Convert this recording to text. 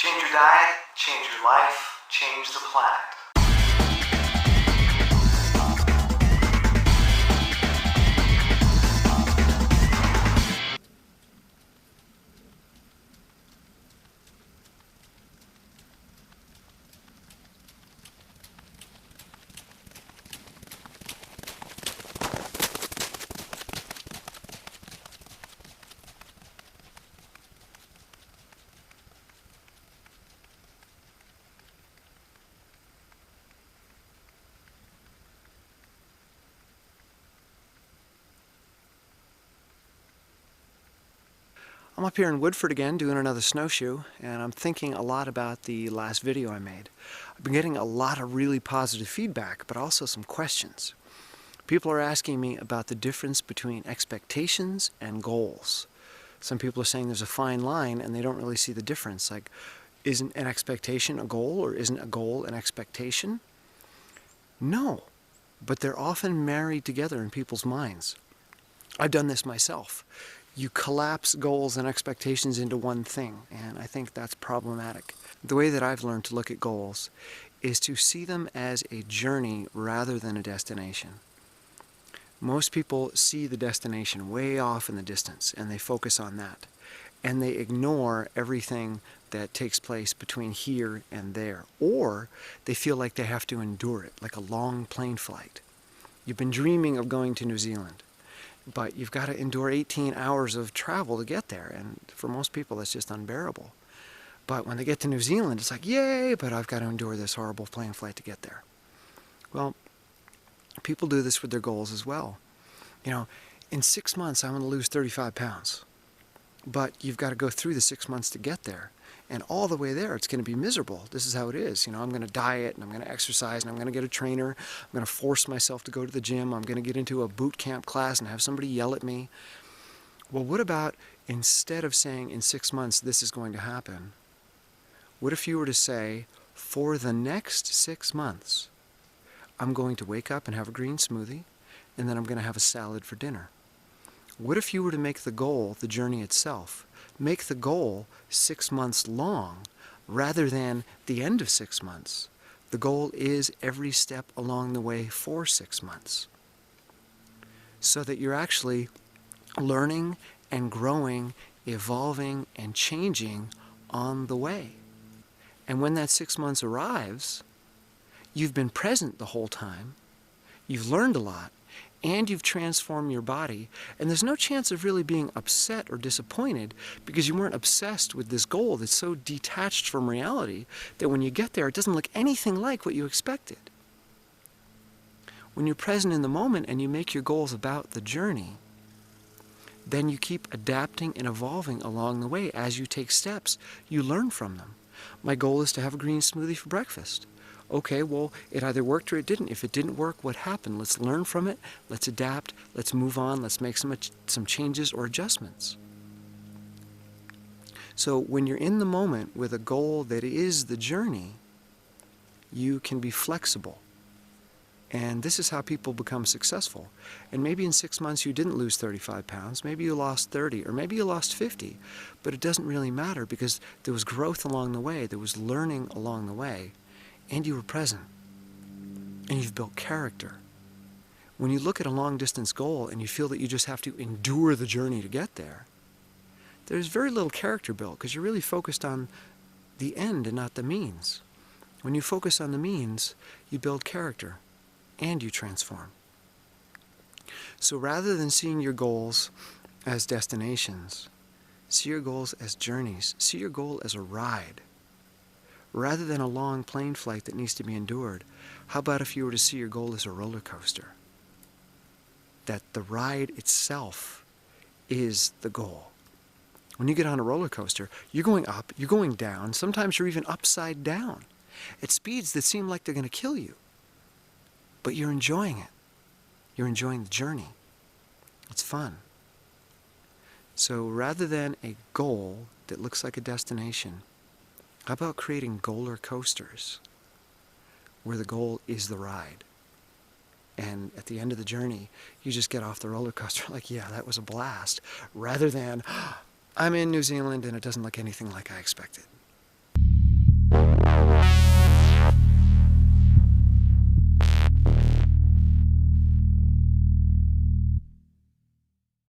Change your diet, change your life, change the planet. I'm up here in Woodford again doing another snowshoe, and I'm thinking a lot about the last video I made. I've been getting a lot of really positive feedback, but also some questions. People are asking me about the difference between expectations and goals. Some people are saying there's a fine line and they don't really see the difference. Like, isn't an expectation a goal, or isn't a goal an expectation? No, but they're often married together in people's minds. I've done this myself. You collapse goals and expectations into one thing, and I think that's problematic. The way that I've learned to look at goals is to see them as a journey rather than a destination. Most people see the destination way off in the distance, and they focus on that. And they ignore everything that takes place between here and there. Or they feel like they have to endure it, like a long plane flight. You've been dreaming of going to New Zealand, but you've got to endure 18 hours of travel to get there, and for most people that's just unbearable. But when they get to New Zealand, it's like, yay, but I've got to endure this horrible plane flight to get there. Well, people do this with their goals as well. You know, in 6 months I'm going to lose 35 pounds. But you've got to go through the 6 months to get there. And all the way there, it's going to be miserable. This is how it is. You know, I'm going to diet, and I'm going to exercise, and I'm going to get a trainer. I'm going to force myself to go to the gym. I'm going to get into a boot camp class and have somebody yell at me. Well, what about instead of saying in 6 months this is going to happen, what if you were to say, for the next 6 months, I'm going to wake up and have a green smoothie, and then I'm going to have a salad for dinner? What if you were to make the goal the journey itself? Make the goal 6 months long rather than the end of 6 months. The goal is every step along the way for 6 months. So that you're actually learning and growing, evolving and changing on the way. And when that 6 months arrives, you've been present the whole time, you've learned a lot, and you've transformed your body, and there's no chance of really being upset or disappointed because you weren't obsessed with this goal that's so detached from reality that when you get there it doesn't look anything like what you expected. When you're present in the moment and you make your goals about the journey, then you keep adapting and evolving along the way. As you take steps, you learn from them. My goal is to have a green smoothie for breakfast. Okay, well, it either worked or it didn't. If it didn't work, what happened? Let's learn from it, let's adapt, let's move on, let's make some changes or adjustments. So when you're in the moment with a goal that is the journey, you can be flexible. And this is how people become successful. And maybe in 6 months you didn't lose 35 pounds, maybe you lost 30, or maybe you lost 50. But it doesn't really matter because there was growth along the way, there was learning along the way. And you were present, and you've built character. When you look at a long-distance goal and you feel that you just have to endure the journey to get there, there's very little character built because you're really focused on the end and not the means. When you focus on the means, you build character and you transform. So rather than seeing your goals as destinations, see your goals as journeys. See your goal as a ride. Rather than a long plane flight that needs to be endured, how about if you were to see your goal as a roller coaster? That the ride itself is the goal. When you get on a roller coaster, you're going up, you're going down, sometimes you're even upside down, at speeds that seem like they're going to kill you. But you're enjoying it. You're enjoying the journey. It's fun. So rather than a goal that looks like a destination, how about creating goaler coasters where the goal is the ride? And at the end of the journey, you just get off the roller coaster like, yeah, that was a blast, rather than, I'm in New Zealand and it doesn't look anything like I expected.